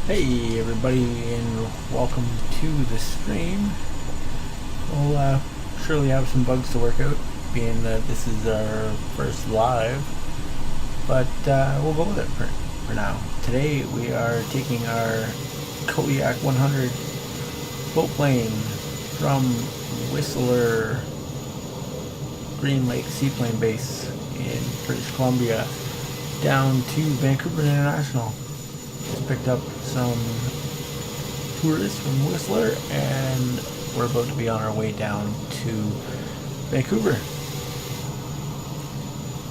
Hey everybody, and welcome to the stream. We'll surely have some bugs to work out, being that this is our first live, but we'll go with it for now. Today we are taking our Kodiak 100 float plane from Whistler Green Lake Seaplane Base in British Columbia down to Vancouver International. Just picked up some tourists from Whistler and we're about to be on our way down to Vancouver.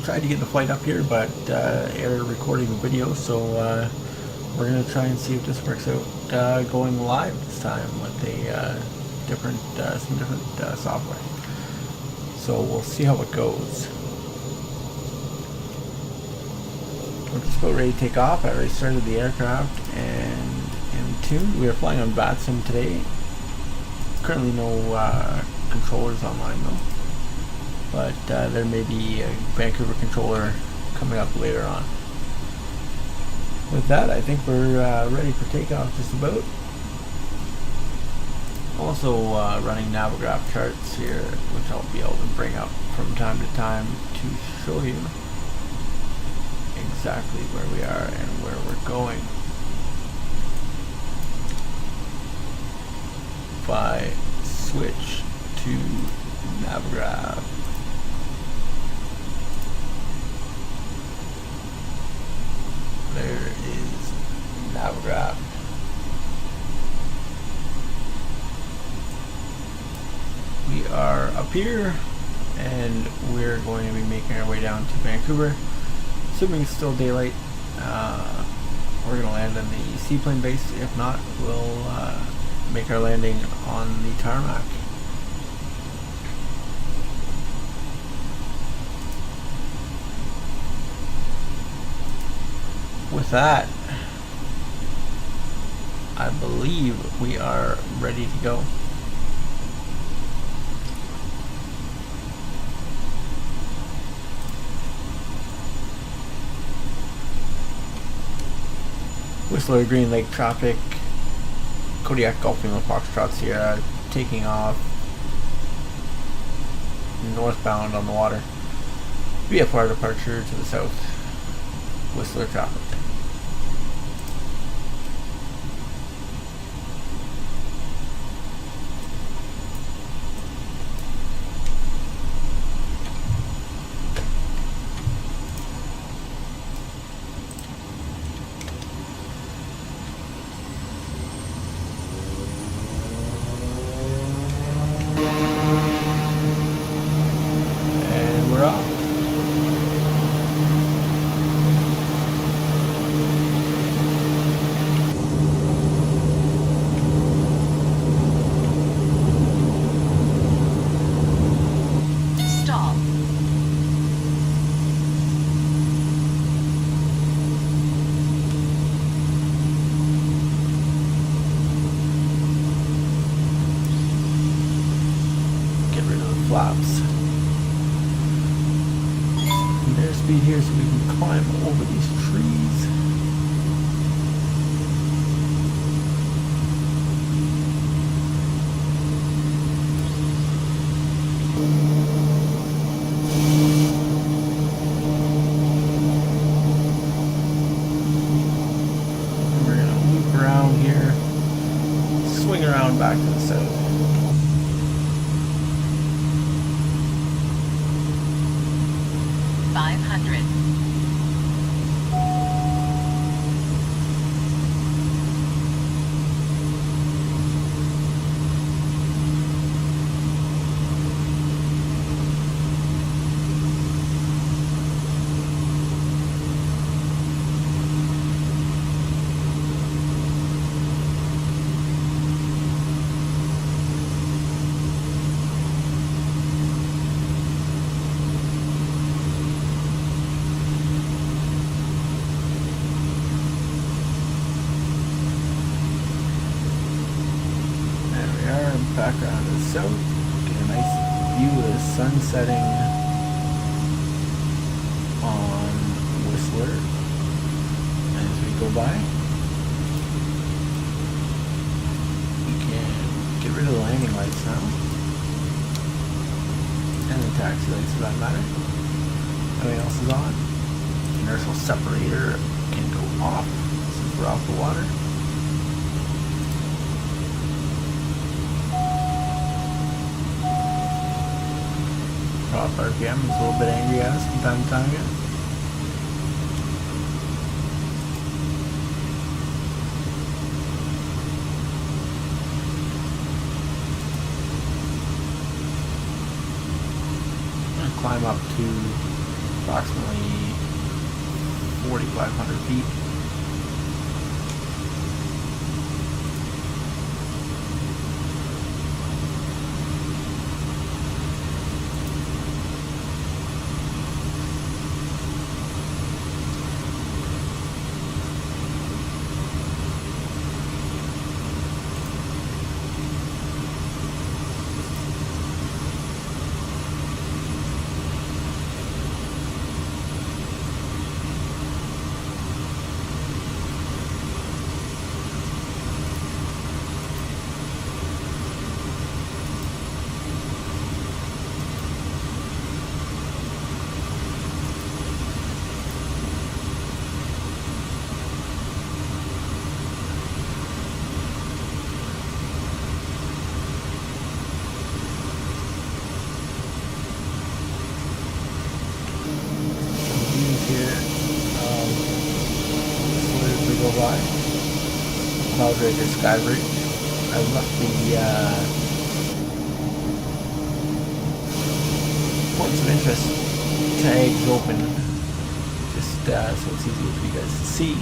Tried to get the flight up here, but error recording the video, so we're going to try and see if this works out going live this time with a some different software. So we'll see how it goes. We're just about ready to take off. I already started the aircraft and in tune. We are flying on VATSIM today. Currently no controllers online though, but there may be a Vancouver controller coming up later on. With that, I think we're ready for takeoff just about. Also running Navograph charts here, which I'll be able to bring up from time to time to show you exactly where we are and where we're going. If I switch to Navograph, there is Navograph. We are up here and we're going to be making our way down to Vancouver. Assuming it's still daylight, we're going to land on the seaplane base. If not, we'll make our landing on the tarmac. With that, I believe we are ready to go. Whistler Green Lake traffic, Kodiak Golf Lima Foxtrot Sierra, taking off northbound on the water. VFR departure to the south, Whistler traffic. Flaps. And airspeed here so we can climb over these trees. And we're gonna loop around here, swing around back to the south. 500. Background is south. Get a nice view of the sun setting on Whistler as we go by. rid of the landing lights now. And the taxi lights for that matter. Everything else is on. Inertial separator can go off since we're off the water. Off RPM is a little bit angry at us from time to time again. Climb up to approximately 4,500 feet. By Cloudraker Skybridge. I left the points of interest tags open just so it's easier for you guys to see.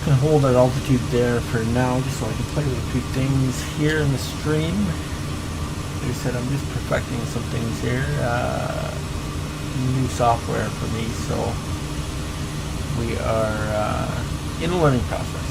Can hold at altitude there for now just so I can play with a few things here in the stream. Like I said, I'm just perfecting some things here. New software for me, so we are in a learning process.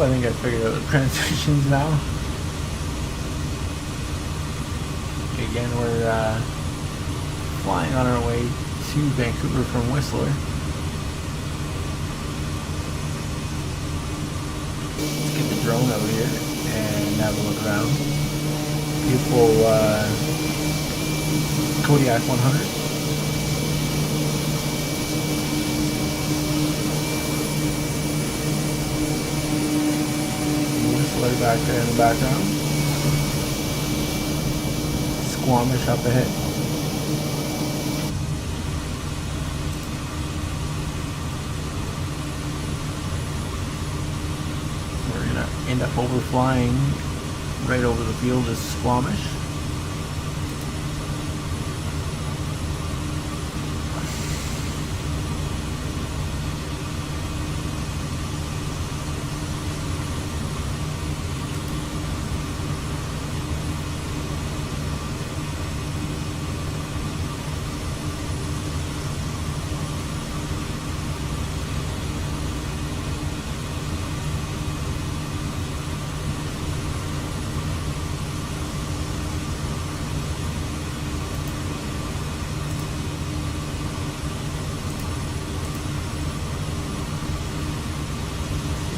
I think I figured out the transitions now. Again, we're flying on our way to Vancouver from Whistler. Let's get the drone out here and have a look around. Beautiful Kodiak 100. Whistler back there in the background. Squamish up ahead. We're gonna end up overflying right over the field of Squamish.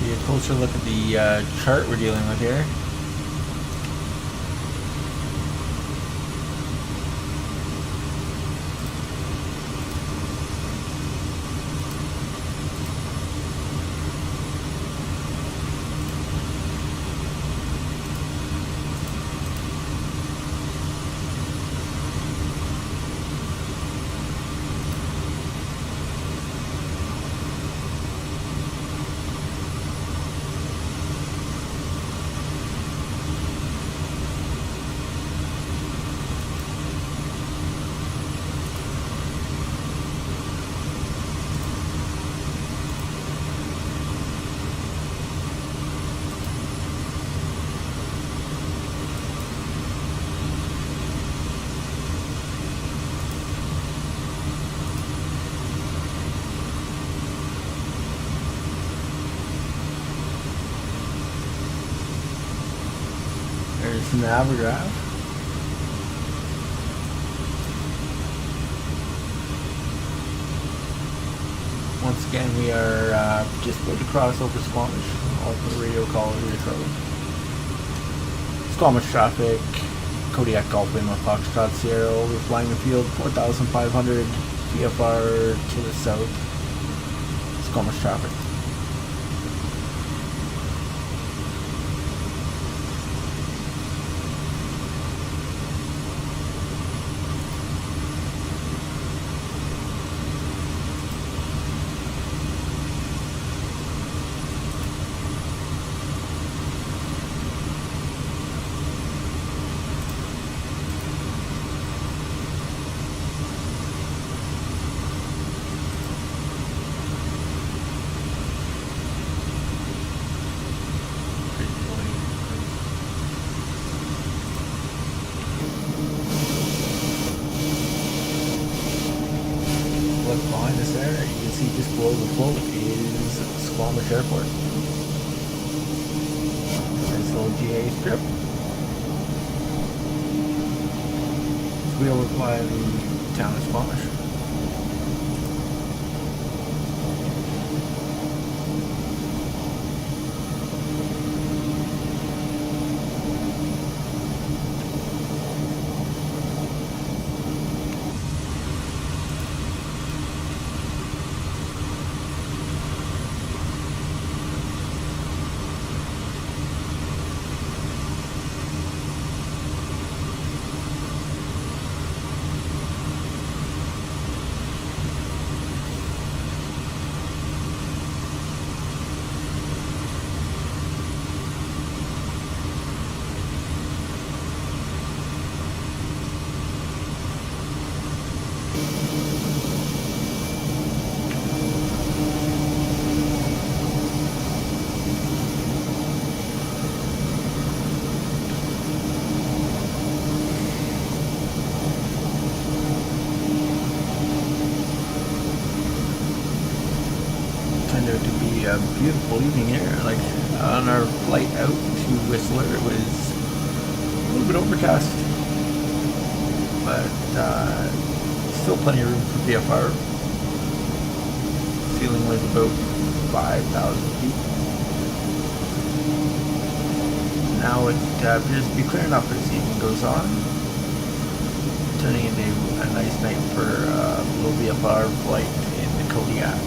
A closer look at the chart we're dealing with here. There's the Navigraph. Once again, we are just about to cross over Squamish. I'll put a radio call here shortly. Squamish traffic, Kodiak Golf Lima Foxtrot Sierra, overflying the field, 4,500 VFR to the south. Squamish traffic. Behind us there, you can see just below the float is Squamish Airport. Nice little GA strip. We overfly the town of Squamish. Turned out to be a beautiful evening here. Like, On our flight out to Whistler, it was a little bit overcast, but still plenty of room for VFR. Ceiling was about 5,000 feet. Now it appears to be clearing up as the evening goes on, turning into a nice night for a little VFR flight in the Kodiak.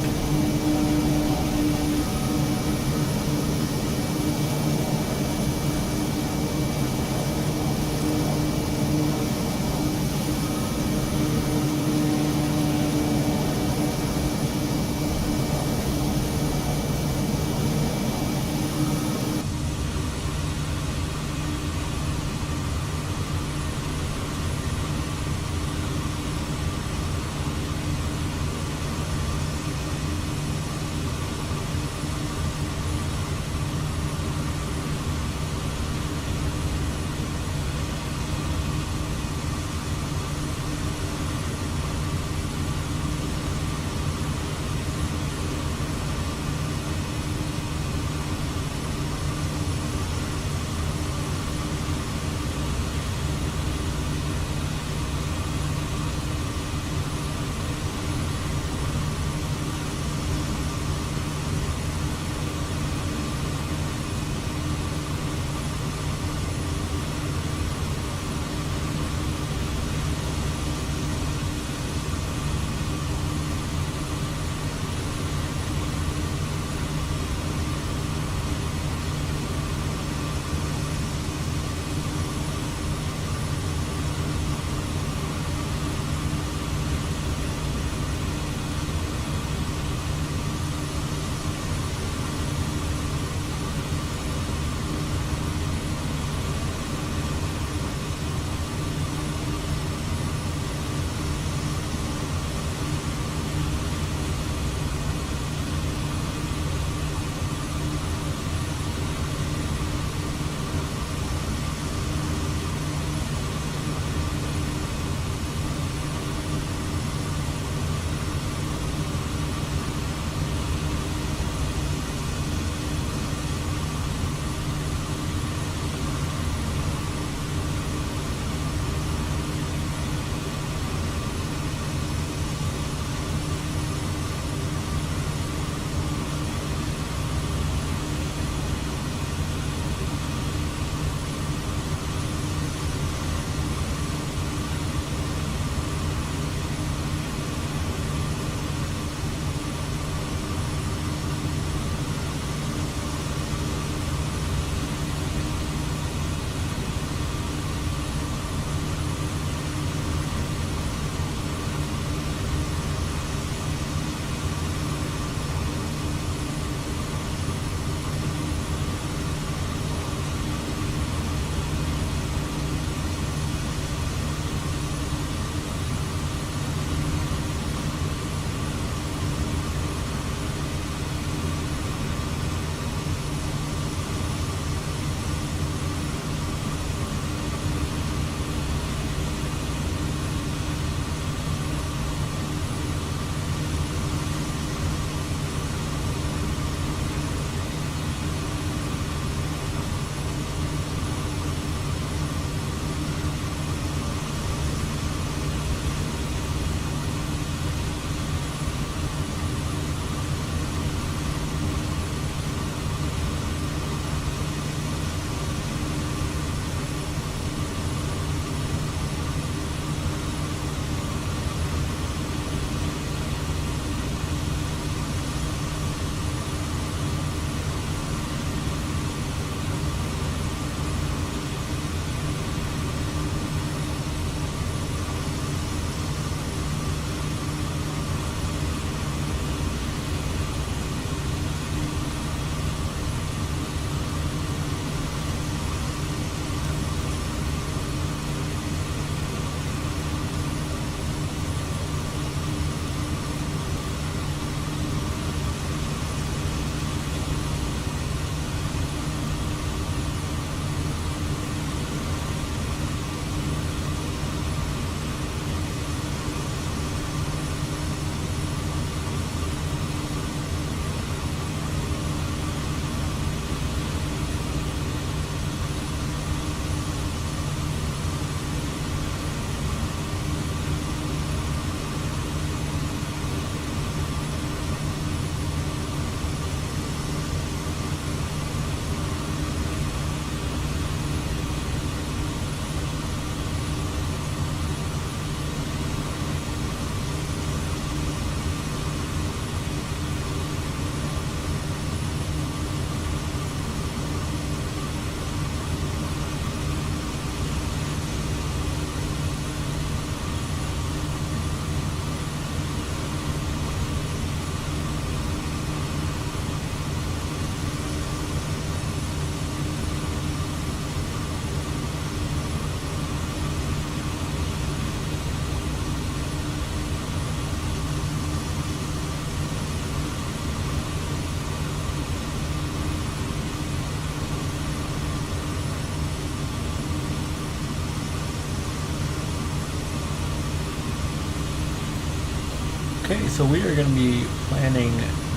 so we are going to be planning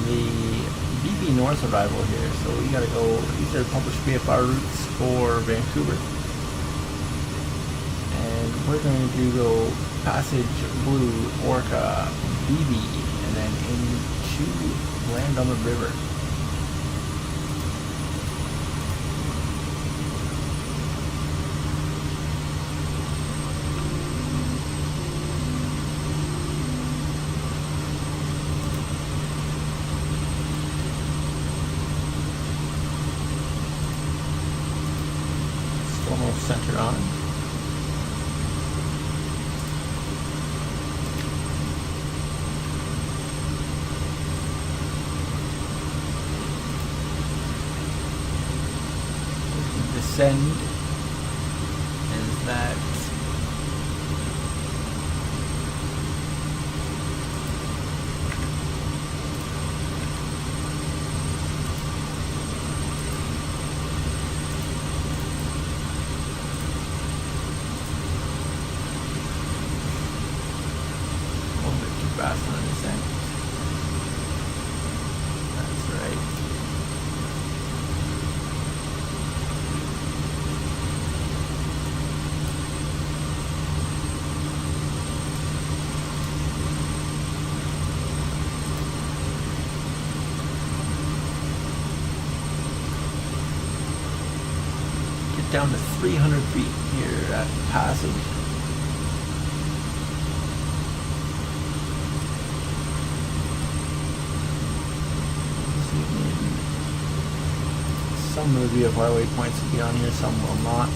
the BB North arrival here. So we got to go, these are published VFR routes for Vancouver. And we're going to go Passage Blue, Orca, BB, and then into land on the river. Center on. Descend is that fast on this end. That's right. Get down to 300 feet here at Passage. Some of the VFR waypoints will be on here, some will not.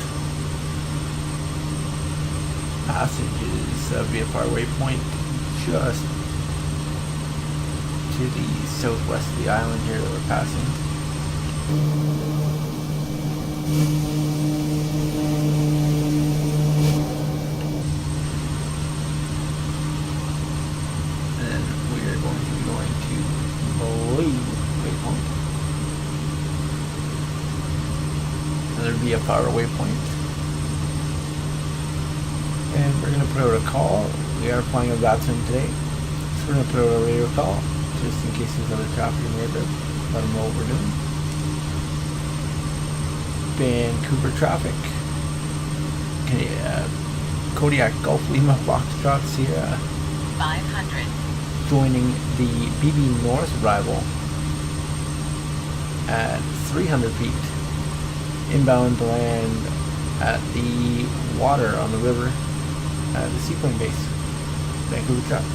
Passage is a VFR waypoint just to the southwest of the island here that we're passing. And then we are going to be going to Blue waypoint. Another VFR waypoint. And we're going to put out a call. We are flying a VATSIM today, so we're going to put out a radio call just in case there's other traffic in the neighborhood. Let them know what we're doing. Vancouver traffic. Okay, Kodiak Golf Lima Foxtrot Sierra 500. Joining the BB North arrival at 300 feet. Inbound to land at the water on the river at the seaplane base, Vancouver traffic.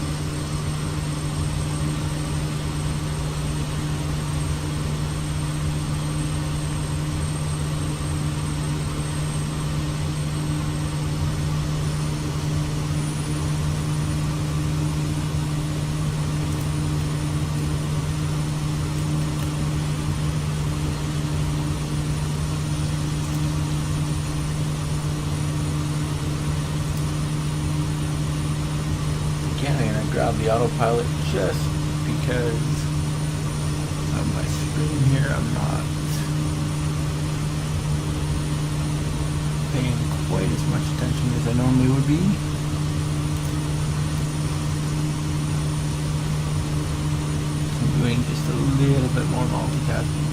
Again, I'm going to grab the autopilot just because of my screen here. I'm not paying quite as much attention as I normally would be. So I'm doing just a little bit more multitasking.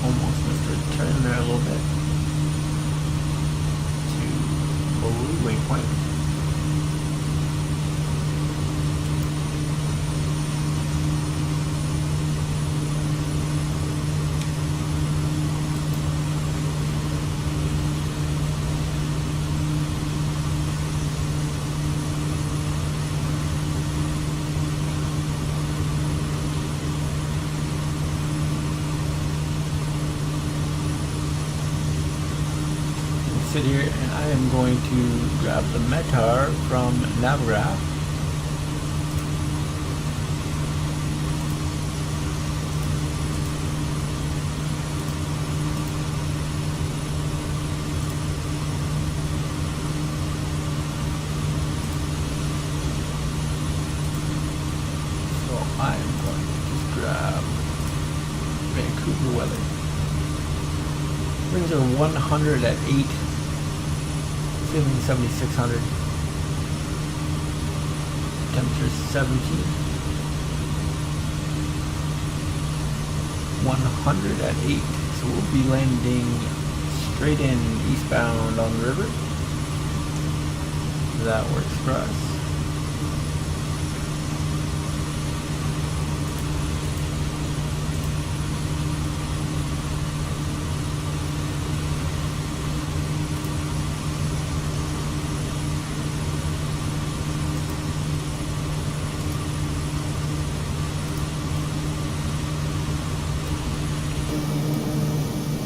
Almost missed a turn there a little bit. Blue waypoint. Sit here and I am going to grab the METAR from Navigraph. So I am going to just grab Vancouver weather. Winds are 100 at 8. ceiling 7600. Temperature 17. 100 at 8. So we'll be landing straight in eastbound on the river. That works for us.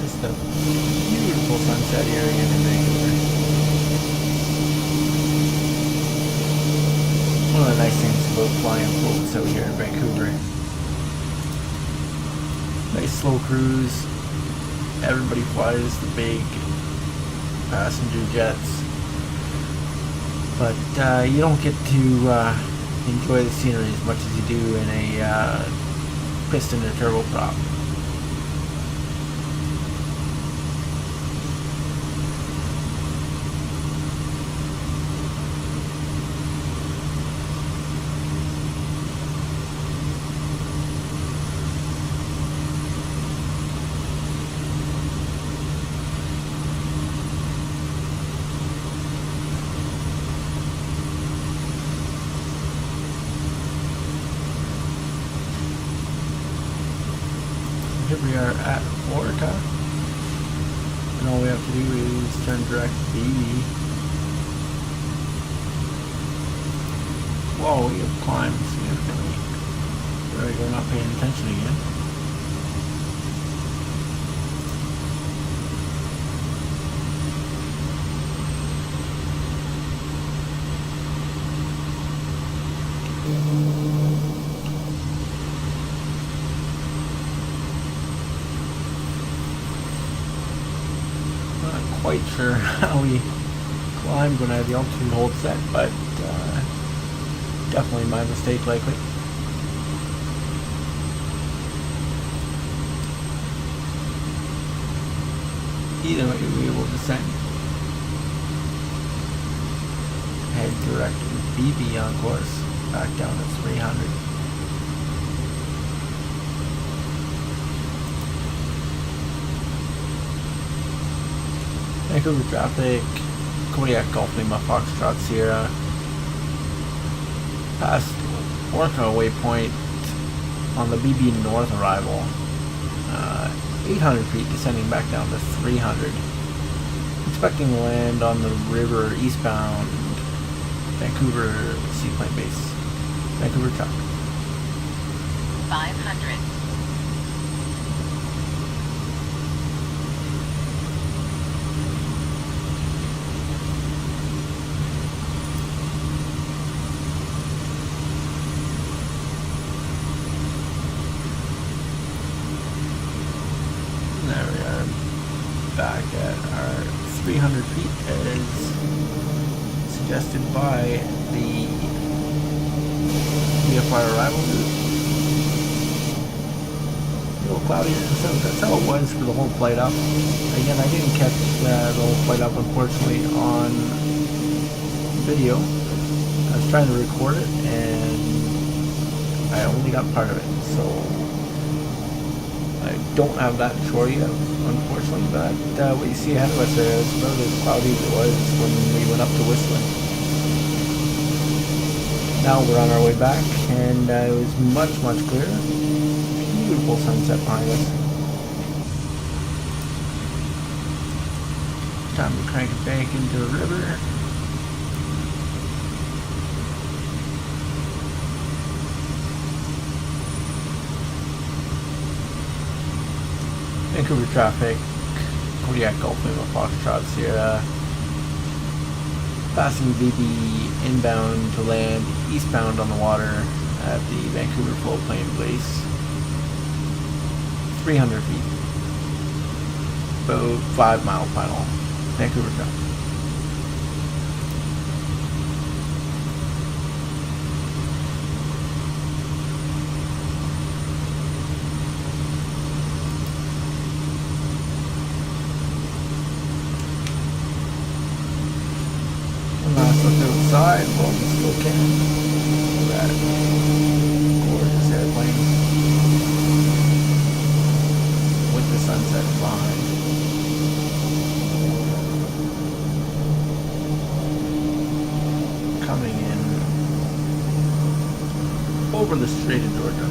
Just a beautiful sunset here again in Vancouver. One of the nice things about flying floats out here in Vancouver. Nice slow cruise. Everybody flies the big passenger jets, but you don't get to enjoy the scenery as much as you do in a piston or turboprop. Here we are at Orca, and all we have to do is turn direct BB. Whoa, we have climbed significantly. There we go, not paying attention again. Quite sure how we climbed when I had the altitude hold set, but definitely my mistake likely. Either way we will descend. Head direct BB on course, back down to 300. Vancouver traffic, Kodiak Golf Lima Foxtrot Sierra, past Orca waypoint on the BB North arrival, 800 feet descending back down to 300. Expecting to land on the river eastbound Vancouver Seaplane Base, Vancouver truck. 500. There we are, back at our 300 feet as suggested by the VFR arrival route. A little cloudy, so that's how it was for the whole flight up. Again, I didn't catch the whole flight up, unfortunately, on video. I was trying to record it, and I only got part of it, so I don't have that to show you, unfortunately, but what you see ahead of us there is about as cloudy as it was when we went up to Whistling. Now we're on our way back, and it was much, much clearer. Beautiful sunset behind us. Time to crank it back into the river. Vancouver traffic, Kodiak Golf Lima Foxtrot Sierra, passing BB inbound to land eastbound on the water at the Vancouver Float Plane Base, 300 feet, about 5 mile final, Vancouver traffic. outside, well, we still can. Look at that gorgeous airplane with the sunset behind. Coming in over the Strait of Georgia,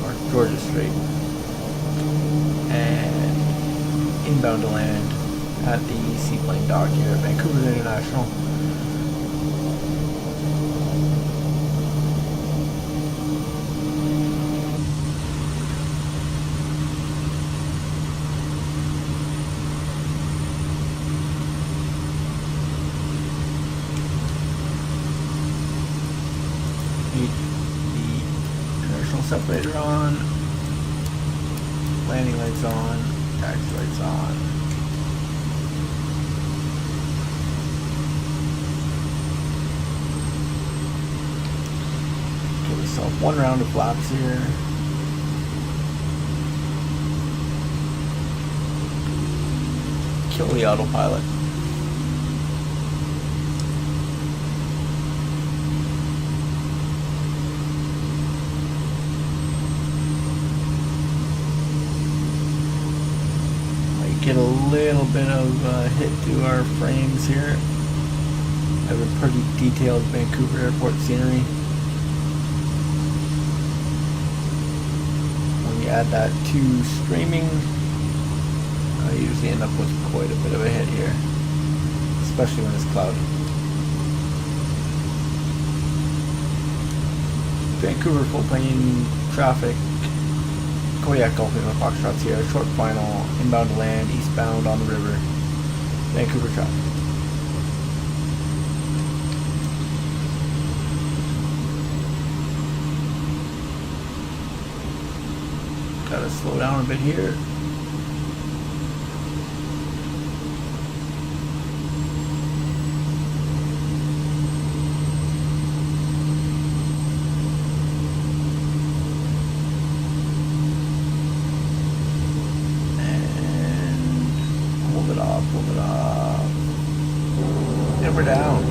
or Georgia Strait, and inbound to land at the seaplane dock here at Vancouver International. The inertial separator on, landing lights on, taxi lights on. Give yourself one round of flaps here. Kill the autopilot. Get a little bit of hit to our frames here. Have a pretty detailed Vancouver airport scenery. When you add that to streaming, I usually end up with quite a bit of a hit here, especially when it's cloudy. Vancouver full plane traffic. Kodiak Golf Lima Foxtrot Sierra, short final, inbound to land, eastbound on the river, Vancouver traffic. Gotta slow down a bit here. Hold it off. And we're down.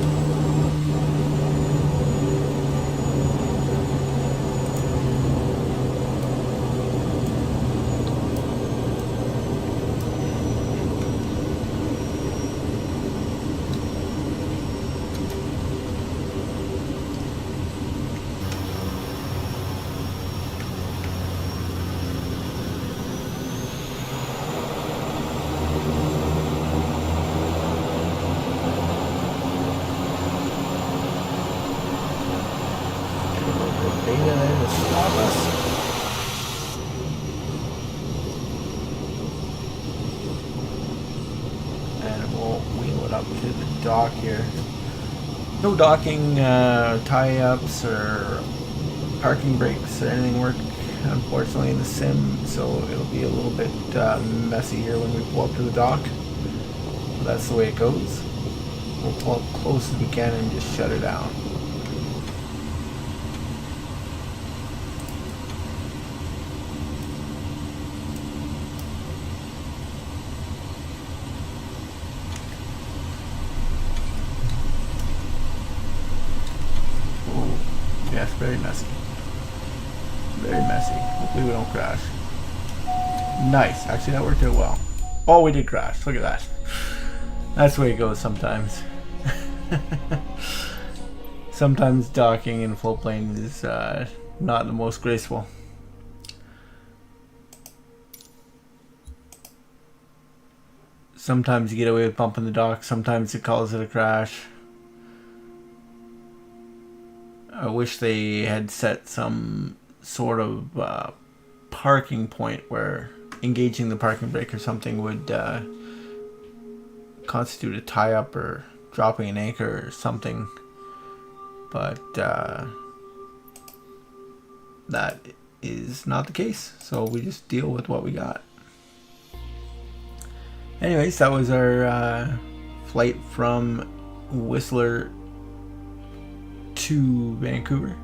Up to the dock here. No docking tie-ups or parking brakes or anything work, unfortunately, in the sim, so it'll be a little bit messy here when we pull up to the dock. But that's the way it goes. We'll pull up close as we can and just shut it down. Yes, very messy. Very messy. Hopefully we don't crash. Nice. Actually, that worked out well. Oh, we did crash. Look at that. That's the way it goes sometimes. Sometimes docking in float plane is not the most graceful. Sometimes you get away with bumping the dock. Sometimes it calls it a crash. I wish they had set some sort of parking point where engaging the parking brake or something would constitute a tie-up or dropping an anchor or something. But that is not the case, so we just deal with what we got. Anyways, that was our flight from Whistler to Vancouver.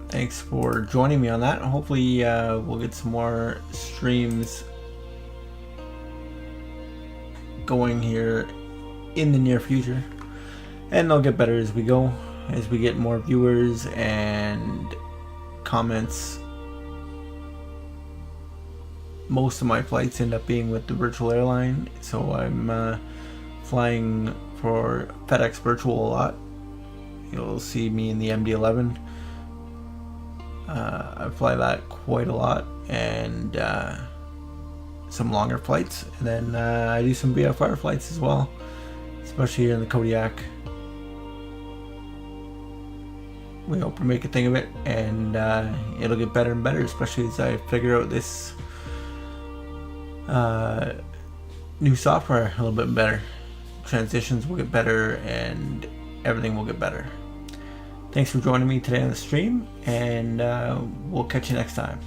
Thanks for joining me on that. Hopefully we'll get some more streams going here in the near future, and they'll get better as we go, as we get more viewers and comments. Most of my flights end up being with the virtual airline, so I'm flying for FedEx Virtual a lot. You'll see me in the MD-11. I fly that quite a lot, and some longer flights, and then I do some VFR flights as well, especially here in the Kodiak. We hope to make a thing of it, and it'll get better and better, especially as I figure out this new software a little bit better. Transitions will get better, and everything will get better. Thanks for joining me today on the stream, and we'll catch you next time.